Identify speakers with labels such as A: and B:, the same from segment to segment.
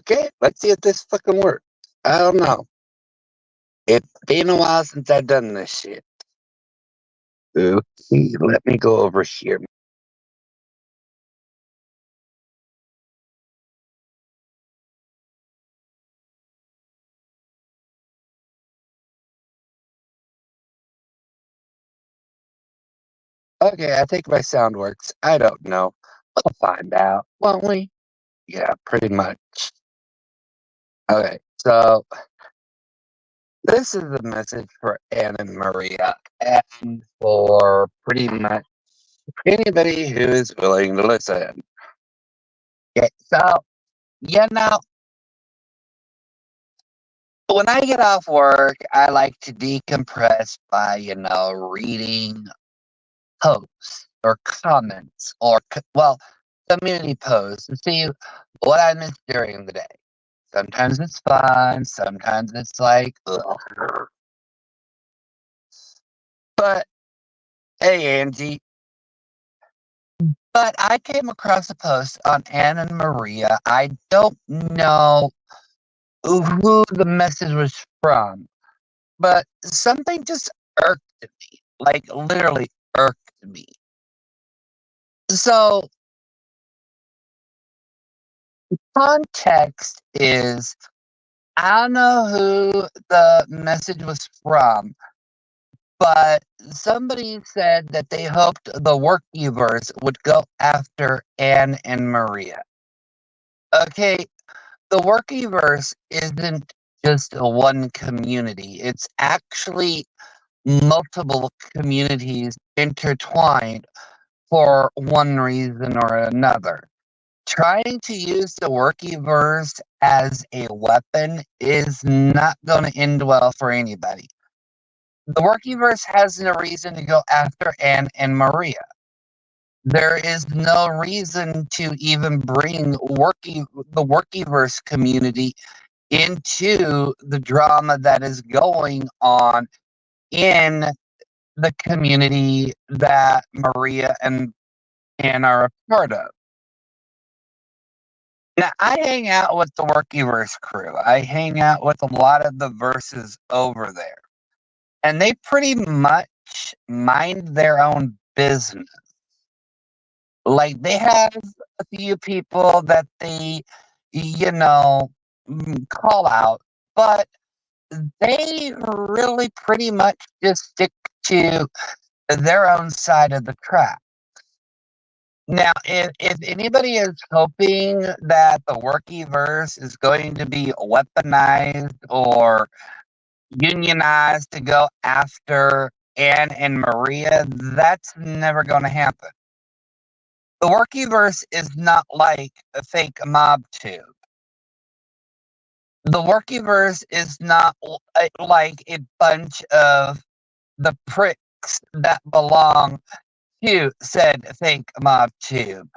A: Okay, let's see if this fucking works. I don't know. It's been a while since I've done this shit. Okay, let me go over here. Okay, I think my sound works. I don't know. We'll find out, won't we? Yeah, pretty much. Okay, so this is a message for Anna and Maria, and for pretty much anybody who is willing to listen. Okay, so, you know, when I get off work, I like to decompress by, reading posts or comments or, community posts and see what I missed during the day. Sometimes it's fun, sometimes it's like, ugh. But hey, Angie, but I came across a post on Anna and Maria. I don't know who the message was from, but something just irked me, like literally irked me. So, context is I don't know who the message was from, but somebody said that they hoped the Workiverse would go after Anne and Maria. Okay, the Workiverse isn't just a one community, it's actually multiple communities intertwined for one reason or another. Trying to use the Workiverse as a weapon is not going to end well for anybody. The Workiverse has no reason to go after Anne and Maria. There is no reason to even bring the Workiverse community into the drama that is going on in the community that Maria and Anne are a part of. Now, I hang out with the Workiverse crew. I hang out with a lot of the verses over there. And they pretty much mind their own business. Like, they have a few people that they, call out, but they really pretty much just stick to their own side of the track. Now, if anybody is hoping that the Workiverse is going to be weaponized or unionized to go after Anne and Maria, that's never going to happen. The Workiverse is not like a fake mob tube. The Workiverse is not like a bunch of the pricks that belong to said fake mob tube,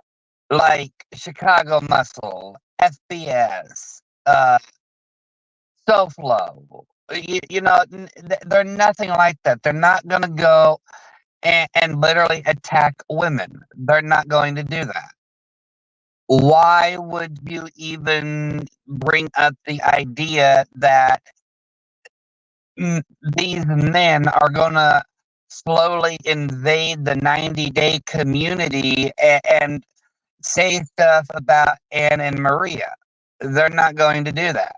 A: like Chicago Muscle, FBS, SoFlo. They're nothing like that. They're not going to go and literally attack women. They're not going to do that. Why would you even bring up the idea that these men are going to slowly invade the 90-day community and say stuff about Anne and Maria? They're not going to do that.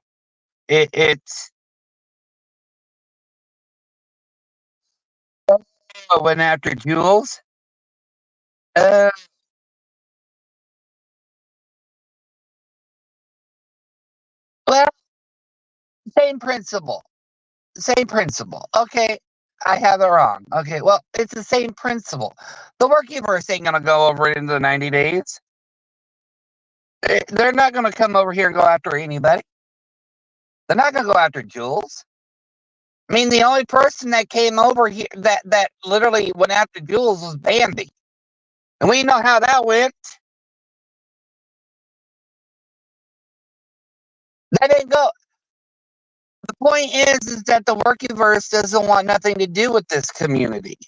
A: It's went after Jules. Uh, well, same principle. Same principle. Okay, I have it wrong. Okay, well, it's the same principle. The Workiverse ain't gonna go over it in the 90 days. They're not gonna come over here and go after anybody. They're not gonna go after Jules. I mean, the only person that came over here that literally went after Jules was Bambi, and we know how that went. That didn't go. The point is that the Workiverse doesn't want nothing to do with this community.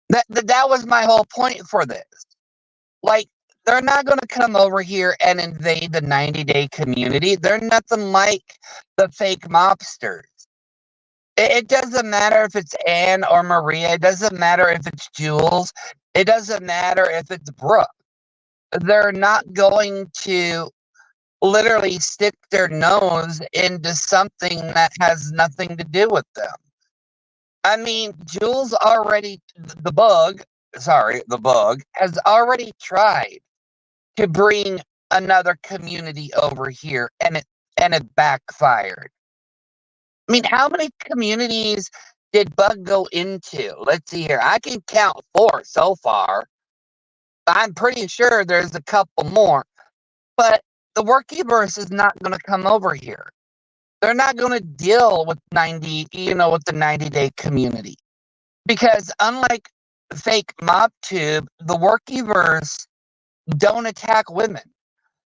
A: That was my whole point for this. Like, They're not gonna come over here and invade the 90-day community. They're nothing like the fake mobsters. It doesn't matter if it's Anne or Maria. It doesn't matter if it's Jules. It doesn't matter if it's Brooke. They're not going to literally stick their nose into something that has nothing to do with them. I mean, Jules already, the bug, has already tried to bring another community over here, and it backfired. I mean, how many communities did Bug go into? Let's see here. I can count 4 so far. I'm pretty sure there's a couple more, but the Workiverse is not going to come over here. They're not going to deal with with the 90-day community, because unlike fake MobTube, the Workiverse don't attack women.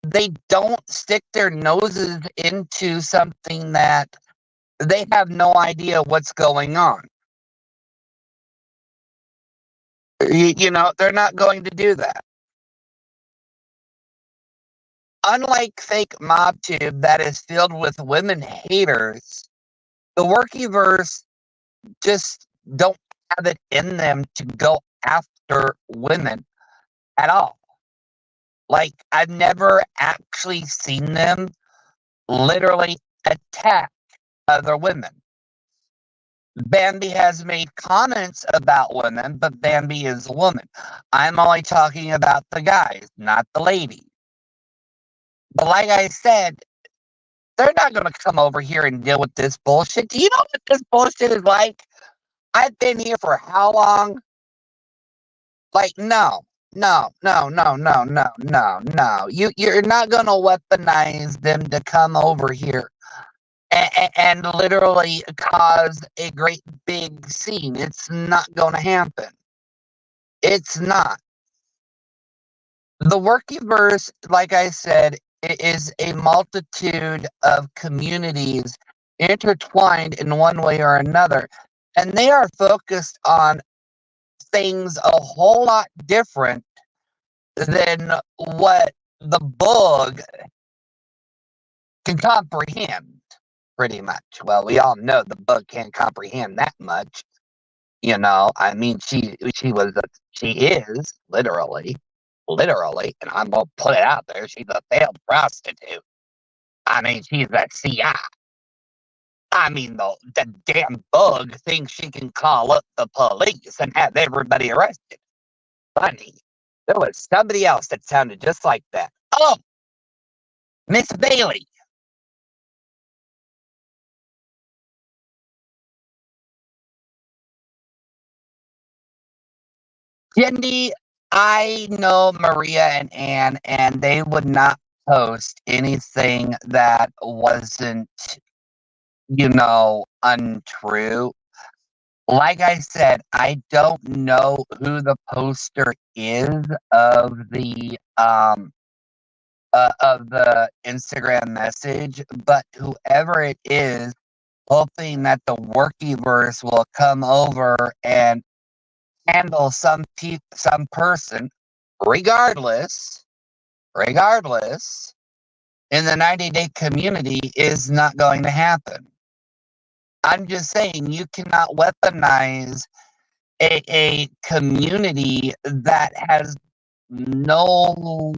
A: They don't stick their noses into something that they have no idea what's going on. They're not going to do that. Unlike fake MobTube that is filled with women haters, the Workiverse just don't have it in them to go after women at all. Like, I've never actually seen them literally attack other women. Bambi has made comments about women, but Bambi is a woman. I'm only talking about the guys, not the ladies. But like I said, they're not going to come over here and deal with this bullshit. Do you know what this bullshit is like? I've been here for how long? Like, no, no, no, no, no, no, no, no. You're not going to weaponize them to come over here and literally cause a great big scene. It's not going to happen. It's not. The Workiverse, like I said, is a multitude of communities intertwined in one way or another. And they are focused on things a whole lot different than what the bug can comprehend, pretty much. Well, we all know the bug can't comprehend that much. I mean, she is literally, and I'm gonna put it out there. She's a failed prostitute. I mean, she's a CI. I mean, the damn bug thinks she can call up the police and have everybody arrested. Funny, there was somebody else that sounded just like that. Oh, Miss Bailey. Cindy, I know Maria and Anne, and they would not post anything that wasn't, untrue. Like I said, I don't know who the poster is of the Instagram message, but whoever it is, hoping that the Workiverse will come over and handle some person, regardless, regardless, in the 90-day community is not going to happen. I'm just saying you cannot weaponize a community that has no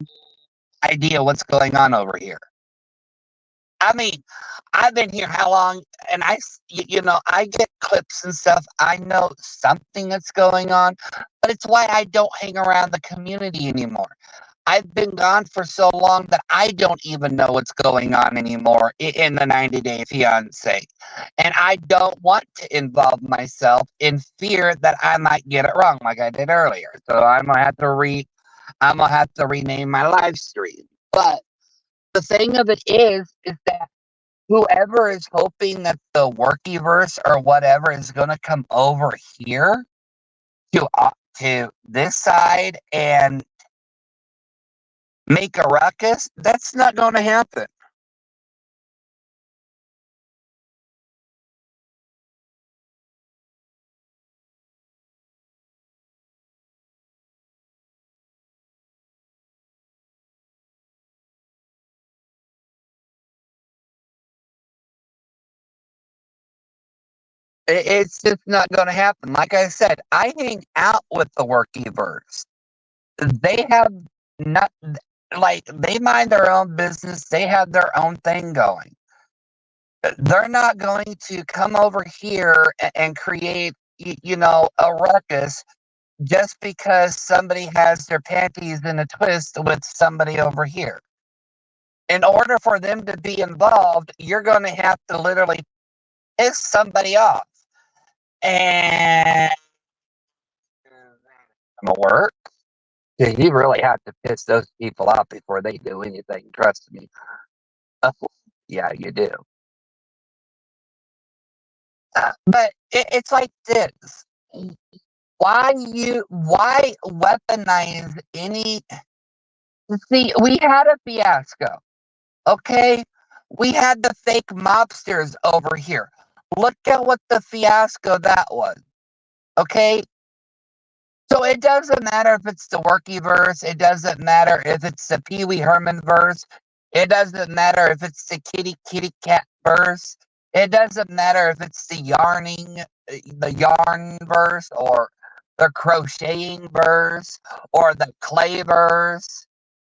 A: idea what's going on over here. I mean, I've been here how long, and I get clips and stuff. I know something that's going on, but it's why I don't hang around the community anymore. I've been gone for so long that I don't even know what's going on anymore in the 90-Day Fiance. And I don't want to involve myself in fear that I might get it wrong like I did earlier. So I'm gonna have to rename my live stream. But the thing of it is that whoever is hoping that the Workiverse or whatever is gonna come over here to this side and make a ruckus, that's not going to happen. It's just not going to happen. Like I said, I hang out with the workivers. They have not like they mind their own business. They have their own thing going. They're not going to come over here and create, a ruckus just because somebody has their panties in a twist with somebody over here. In order for them to be involved, you're going to have to literally piss somebody off. And it'll work. Yeah, you really have to piss those people off before they do anything. Trust me. Oh, yeah, you do. But it's like this. Why weaponize any? See, we had a fiasco. Okay, we had the fake mobsters over here. Look at what the fiasco that was. Okay, so it doesn't matter if it's the Worky verse. It doesn't matter if it's the Pee Wee Herman verse. It doesn't matter if it's the Kitty Kitty Cat verse. It doesn't matter if it's the yarn verse, or the crocheting verse, or the clay verse,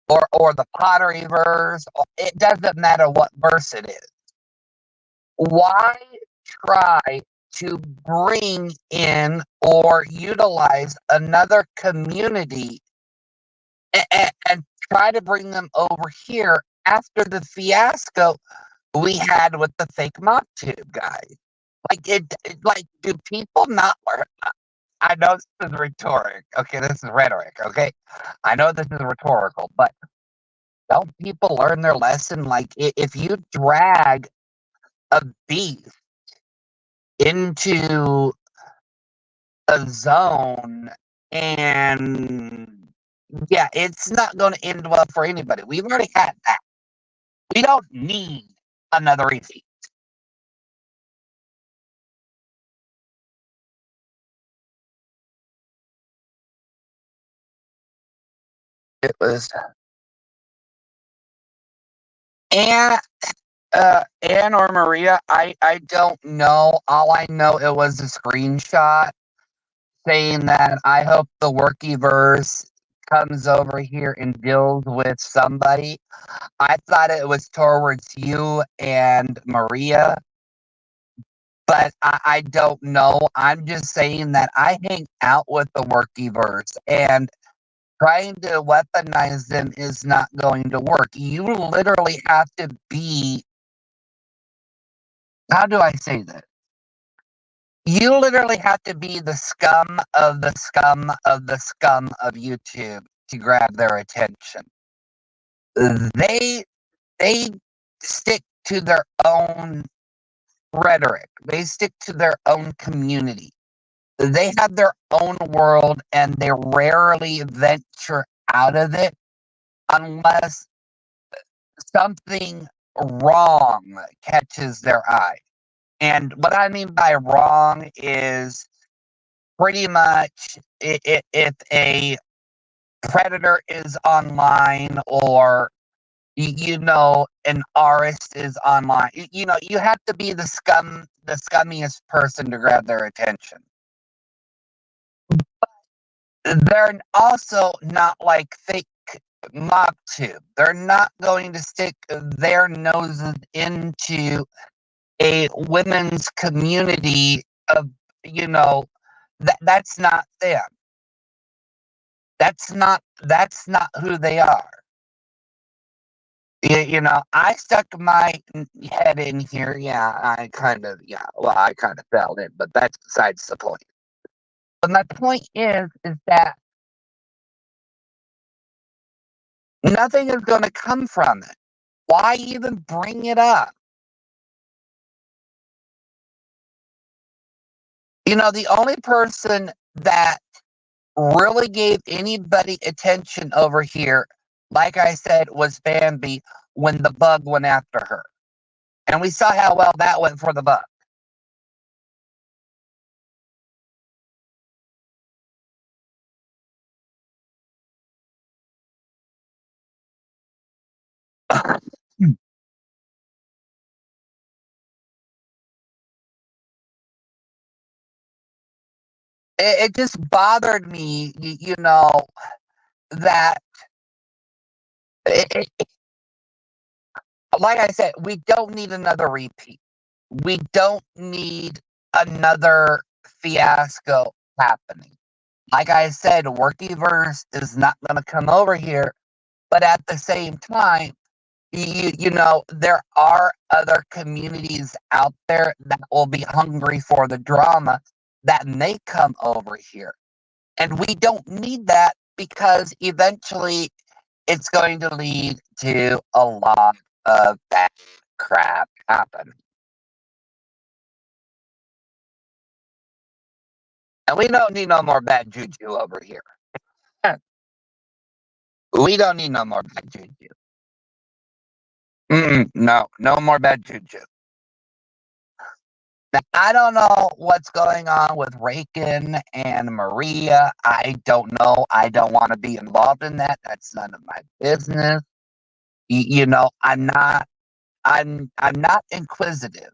A: or the pottery verse. It doesn't matter what verse it is. Why try to bring in or utilize another community and try to bring them over here after the fiasco we had with the fake mob tube guys? Like, do people not learn? I know this is rhetoric. Okay, this is rhetoric. Okay, I know this is rhetorical, but don't people learn their lesson? Like, if you drag a beast into a zone, and yeah, it's not going to end well for anybody. We've already had that. We don't need another easy. It was Anne, Anne or Maria. I don't know. All I know, it was a screenshot saying that I hope the Workyverse comes over here and deals with somebody. I thought it was towards you and Maria, but I don't know. I'm just saying that I hang out with the Workyverse, and trying to weaponize them is not going to work. You literally have to be, how do I say this? You literally have to be the scum of the scum of the scum of YouTube to grab their attention. They they stick to their own rhetoric. They stick to their own community. They have their own world, and they rarely venture out of it unless something wrong catches their eye. And what I mean by wrong is pretty much if a predator is online, or an artist is online. You have to be the scummiest person to grab their attention. They're also not like fake MobTube. They're not going to stick their noses into a women's community of, that's not them. That's not who they are. I stuck my head in here. Yeah, I kind of fell in, but that's besides the point. But my point is that nothing is going to come from it. Why even bring it up? The only person that really gave anybody attention over here, like I said, was Bambi when the bug went after her. And we saw how well that went for the bug. It just bothered me, you know, that it like I said, we don't need another repeat. We don't need another fiasco happening. Like I said, Workyverse is not gonna come over here, but at the same time, you know, there are other communities out there that will be hungry for the drama that may come over here. And we don't need that because eventually it's going to lead to a lot of bad crap happening. And we don't need no more bad juju over here. We don't need no more bad juju. No, no more bad juju. Now, I don't know what's going on with Raken and Maria. I don't know. I don't want to be involved in that. That's none of my business. You know, I'm not inquisitive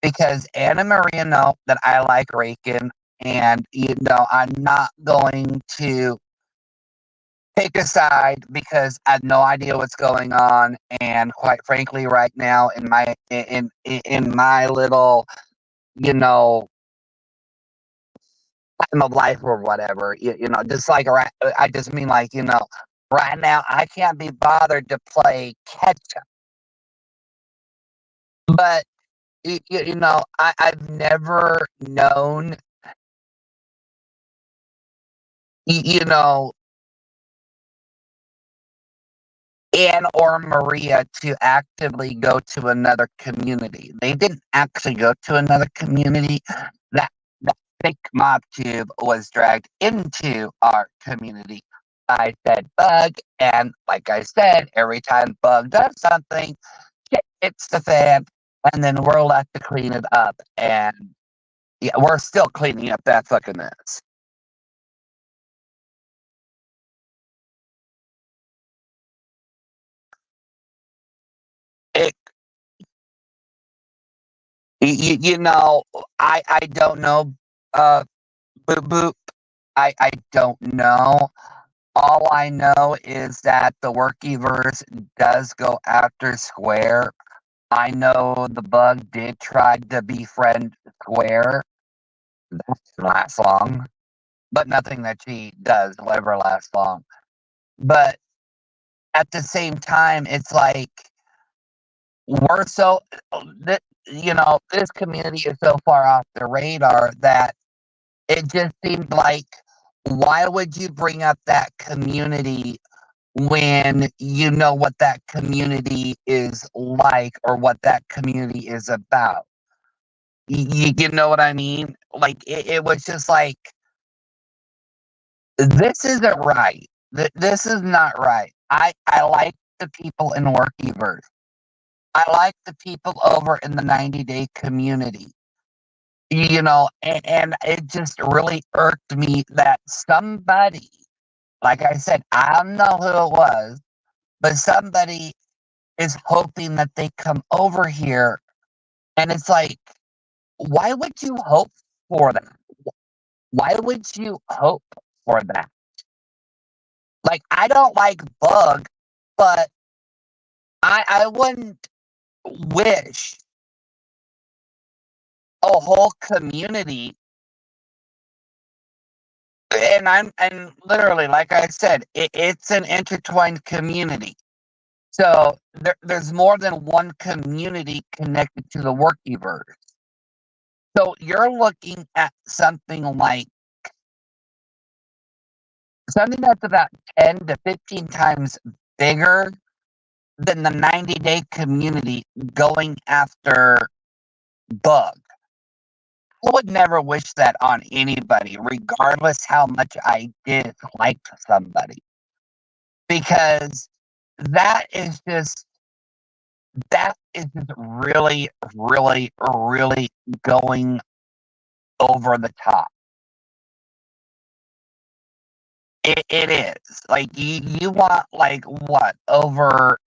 A: because Anna Maria know that I like Raken, and you know, I'm not going to pick a side because I have no idea what's going on. And quite frankly, right now in my little, you know, time of life or whatever, you know, just like right, I just mean like, you know, right now I can't be bothered to play catch up. But you know, I've never known, you know, Anne or Maria to actively go to another community. They didn't actually go to another community. That that fake mob tube was dragged into our community by said Bug, and like I said, every time Bug does something, shit hits the fan, and then we're left to clean it up. And yeah, we're still cleaning up that fucking mess. It, you know, I don't know, uh, boop boop. I don't know. All I know is that the Workyverse does go after Square. I know the Bug did try to befriend Square. That didn't last long, but nothing that she does will ever last long. But at the same time, it's like we're so, you know, this community is so far off the radar that it just seemed like, why would you bring up that community when you know what that community is like or what that community is about? You know what I mean? Like, it was just like, this isn't right. This is not right. I like the people in Workyverse. I like the people over in the 90-day community. You know, and it just really irked me that somebody, like I said, I don't know who it was, but somebody is hoping that they come over here. And it's like, why would you hope for that? Why would you hope for that? Like, I don't like Bug, but I wouldn't wish a whole community, and literally, like I said, it's an intertwined community. So there's more than one community connected to the Workyverse. So you're looking at something that's about 10 to 15 times bigger than the 90-day community going after Bug. I would never wish that on anybody, regardless how much I dislike somebody, because that is just really, really, really going over the top. It is. Like, you want, like, what, over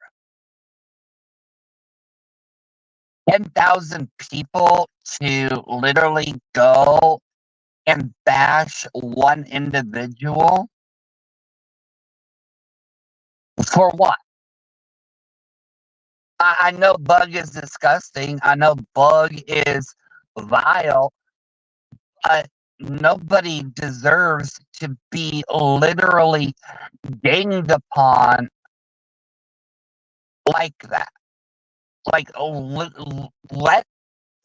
A: 10,000 people to literally go and bash one individual? For what? I know Bug is disgusting. I know Bug is vile, but nobody deserves to be literally ganged upon like that. Like, let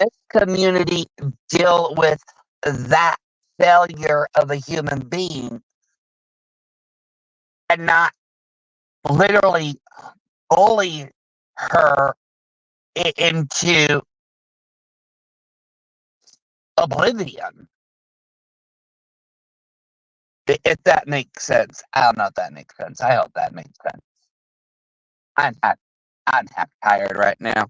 A: this community deal with that failure of a human being and not literally bully her into oblivion. If that makes sense. I don't know if that makes sense. I hope that makes sense. I'm not, I'm half tired right now.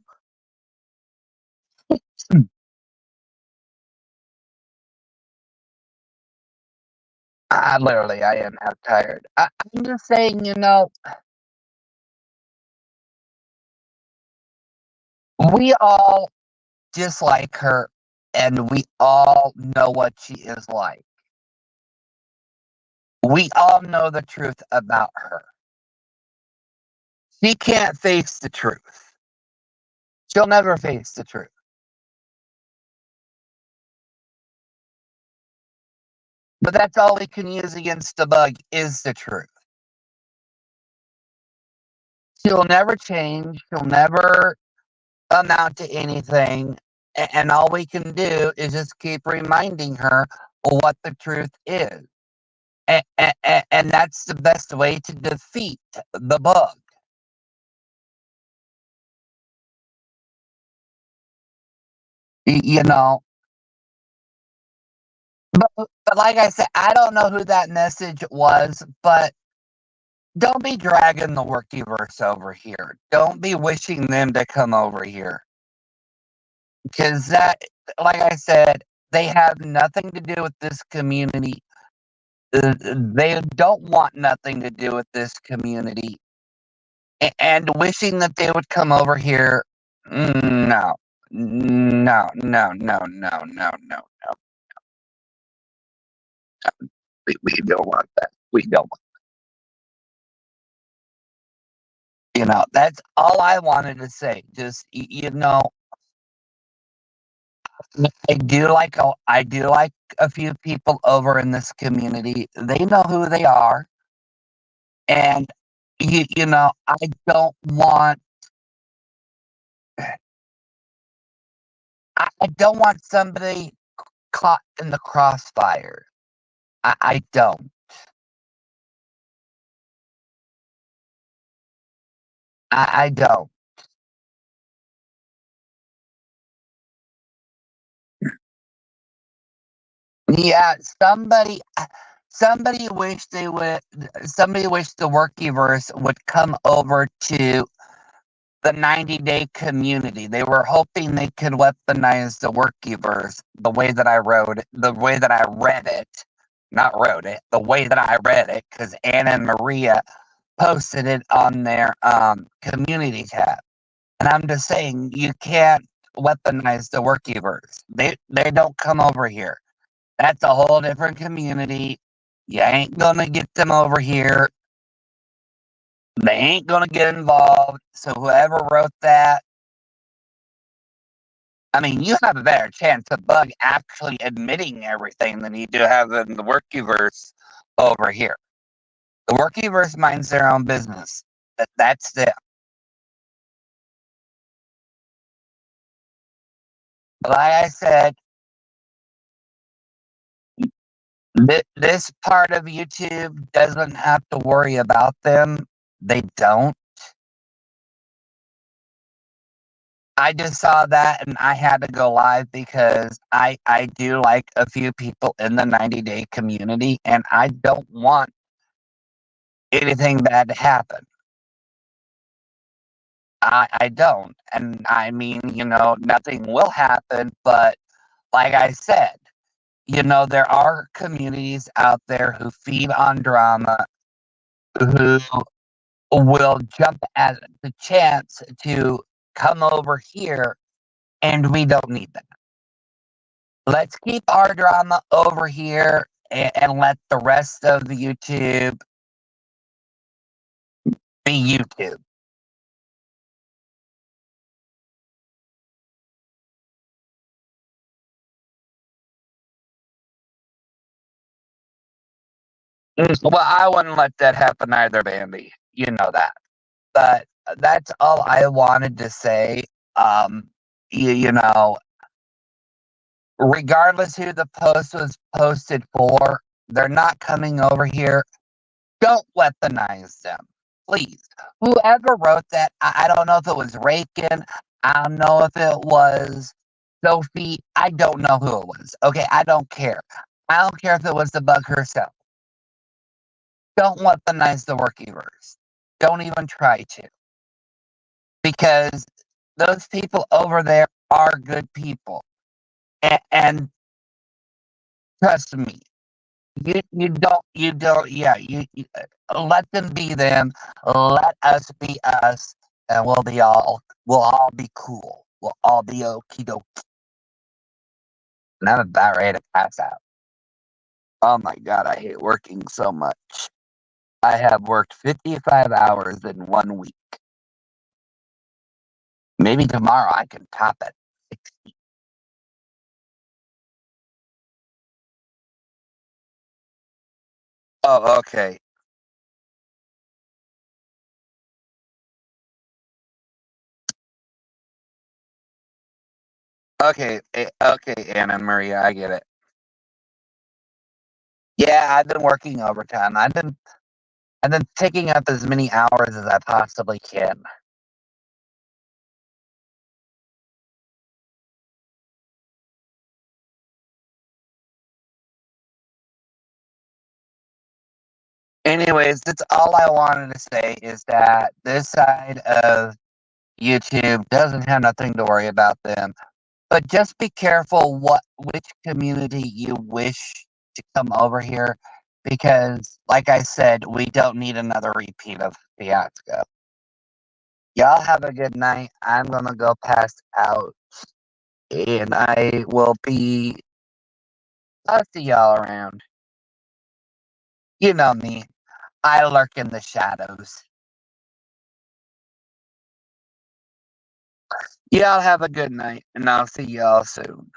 A: I am half tired. I'm just saying, we all dislike her and we all know what she is like. We all know the truth about her. She can't face the truth. She'll never face the truth. But that's all we can use against the Bug is the truth. She'll never change. She'll never amount to anything. And all we can do is just keep reminding her what the truth is. And that's the best way to defeat the Bug. You know, but like I said, I don't know who that message was, but don't be dragging the Workyverse over here. Don't be wishing them to come over here. Because that, like I said, they have nothing to do with this community. They don't want nothing to do with this community. And wishing that they would come over here, no. No, no, no, no, no, no, no. We don't want that. We don't want. That's all I wanted to say. Just I do like a few people over in this community. They know who they are, and I don't want I don't want somebody caught in the crossfire. I don't. I don't. Yeah, somebody wish they would. Somebody wish the Workyverse would come over to the 90-day community. They were hoping they could weaponize the Workyverse the way that I wrote it, the way that I read it, not wrote it, the way that I read it, because Anna and Maria posted it on their community tab. And I'm just saying, you can't weaponize the Workyverse. They don't come over here. That's a whole different community. You ain't gonna get them over here. They ain't gonna get involved. So whoever wrote that, I mean, you have a better chance of Bug actually admitting everything than you do having the Workyverse over here. The Workyverse minds their own business. That's them. Like I said, this part of YouTube doesn't have to worry about them. They don't. I just saw that and I had to go live because I do like a few people in the 90-day community and I don't want anything bad to happen. I don't. And I mean, nothing will happen, but like I said, there are communities out there who feed on drama, who will jump at the chance to come over here, and we don't need that. Let's keep our drama over here and let the rest of the YouTube be YouTube. Well, I wouldn't let that happen either, Bambi. You know that. But that's all I wanted to say. Um, you know, regardless who the post was posted for, they're not coming over here. Don't weaponize them, please. Whoever wrote that, I don't know if it was Rakin. I don't know if it was Sophie. I don't know who it was. Okay, I don't care. I don't care if it was the bug herself. Don't weaponize the workers. Don't even try to. Because those people over there are good people. And trust me, you let them be them, let us be us, and we'll all be cool. We'll all be okie doke. And I'm about ready to pass out. Oh my god, I hate working so much. I have worked 55 hours in 1 week. Maybe tomorrow I can top it. 60. Oh, okay. Okay, Anna Maria, I get it. Yeah, I've been working overtime. I've been taking up as many hours as I possibly can. Anyways, that's all I wanted to say is that this side of YouTube doesn't have nothing to worry about them. But just be careful which community you wish to come over here because like I said, we don't need another repeat of Fiasco. Y'all have a good night. I'm gonna go pass out and I'll see y'all around. You know me. I lurk in the shadows. Y'all have a good night, and I'll see y'all soon.